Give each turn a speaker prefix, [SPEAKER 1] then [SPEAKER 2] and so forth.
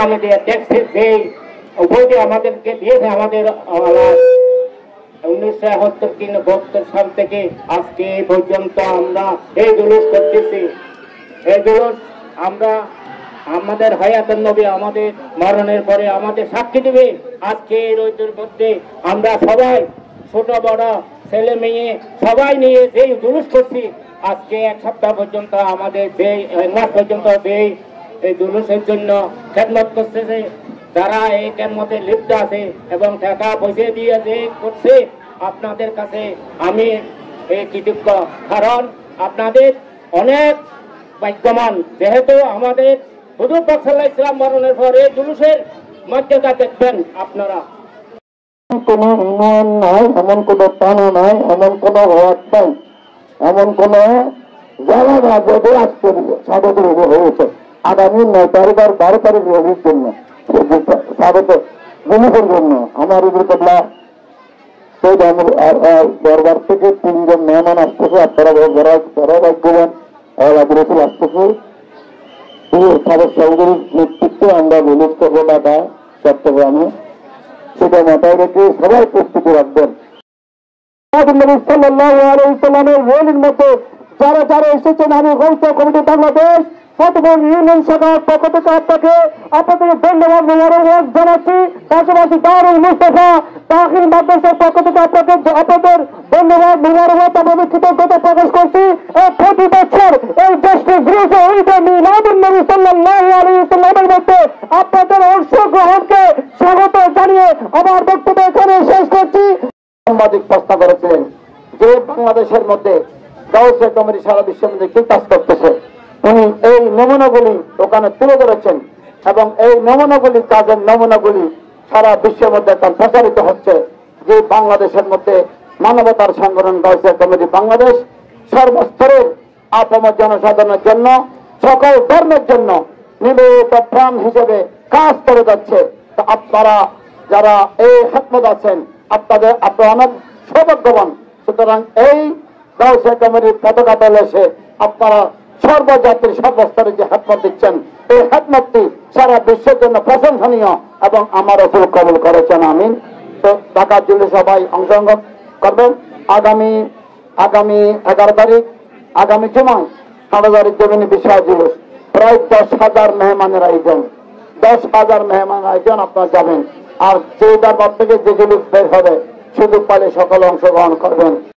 [SPEAKER 1] আমাদের ট্যাক্সের যে উভয়টি আমাদেরকে দিয়েছে আমাদের 1971 সাল থেকে আজকে পর্যন্ত আমরা এই জুলুস করতেছি। এই জুলুস আমরা আমাদের হায়াতের নবী আমাদের মরণের পরে আমাদের সাক্ষী দেবে। আজকে এই রোদের মধ্যে আমরা সবাই ছোট বড় ছেলে মেয়ে সবাই নিয়ে যেই জুলুস করছি, আজকে এক সপ্তাহ পর্যন্ত আমাদের যেই মাস পর্যন্ত যেই এই জুলুসের জন্য খেদমত করতেছে, যারা এই খেদমতে লিপ্ত আছে এবং টাকা পয়সা দিয়ে যে করছে, আপনাদের কাছে আমি এই কৃতজ্ঞ। কারণ আপনাদের অনেক ভাগ্যবান, যেহেতু আমাদের হুজুর পাক সাল্লাল্লাহু আলাইহি ওয়াসাল্লাম মরণের পর এই জুলুসের মর্যাদা দেখবেন আপনারা।
[SPEAKER 2] কোন উন্নয়ন নাই, এমন কোন টানা নাই, এমন কোন হওয়ার নাই, এমন কোন জায়গা রাজ্যে আজকে স্বাগত হয়েছে আগামী 9 তারিখ আর 12 তারিখ রবির জন্য স্বাগত জুলুসের জন্য। আমার উপরতলা দরবার থেকে 3 জন মেহমান আসতেছে, আপনারা বড় ভাগ্যবান আবরুল আসতেছে। সাবেক চৌধুরীর নেতৃত্বে আমরা জুলুস করবো ঢাকা চট্টগ্রামে, সেটা মাথায় রেখে সবাই প্রস্তুতি রাখবেন। নবী সাল্লাল্লাহু আলাইহি সাল্লামের ওয়ালির মধ্যে যারা যারা এসেছেন, আমি গৌসিয়া কমিটি বাংলাদেশ ফতেপুর ইউনিয়ন শাখার পক্ষ থেকে আপনাদের ধন্যবাদ মোবারকবাদ জানাচ্ছি। পাশাপাশি দারুল মুস্তাফা দাখিল মাদ্রাসার পক্ষ থেকে আপনাদের ধন্যবাদ মোবারকবাদ, আপনাদের কৃতজ্ঞতা প্রকাশ করছি। প্রতি বছর এই দেশটি ঘুরেছে ঈদে মিলাদুন নবী সাল্লাল্লাহু আলাইহি সাল্লামের মধ্যে আপনাদের অংশগ্রহণকে স্বাগত জানিয়ে আমার বক্তব্য এখানে শেষ করছি। সাংবাদিক প্রশ্ন করেছিলেন যে বাংলাদেশের মধ্যে গাউসিয়া কমিটি সারা বিশ্বের মধ্যে কি কাজ করতেছে, উনি এই নমুনাগুলি ওখানে তুলে ধরেছেন এবং এই নমুনাগুলি কাজের নমুনাগুলি সারা বিশ্বের মধ্যে এখন প্রচারিত হচ্ছে যে বাংলাদেশের মধ্যে মানবতার সংগঠন গাউসিয়া কমিটি বাংলাদেশ সর্বস্তরের আপামর জনসাধারণের জন্য, সকল ধর্মের জন্য নিবেদিত প্রাণ হিসেবে কাজ করে যাচ্ছে। তো আপনারা যারা এই খেদমত আছেন আপনারা অনেক সৌভাগ্যবান। সুতরাং এই গাউসিয়া কমিটির পতাকা তলে এসে আপনারা সর্বজাতির সর্বস্তরে যে খেদমত দিচ্ছেন, এই খেদমতটি সারা বিশ্বের জন্য প্রশংসনীয় এবং আমার রসুল কবুল করেছেন। আমিন। তো ঢাকা জুলুসে সবাই অংশগ্রহণ করবেন। আগামী 11 তারিখ আগামী জুমায় হাটাজারির জমিনে বিশাল জুলুস, প্রায় 10,000 মেহমানের আয়োজন, 10,000 মেহমান আয়োজন। আপনারা যাবেন আর যে দরবার থেকে যে জুলুস বের হবে সুযোগ পালে সকলে অংশগ্রহণ করবেন।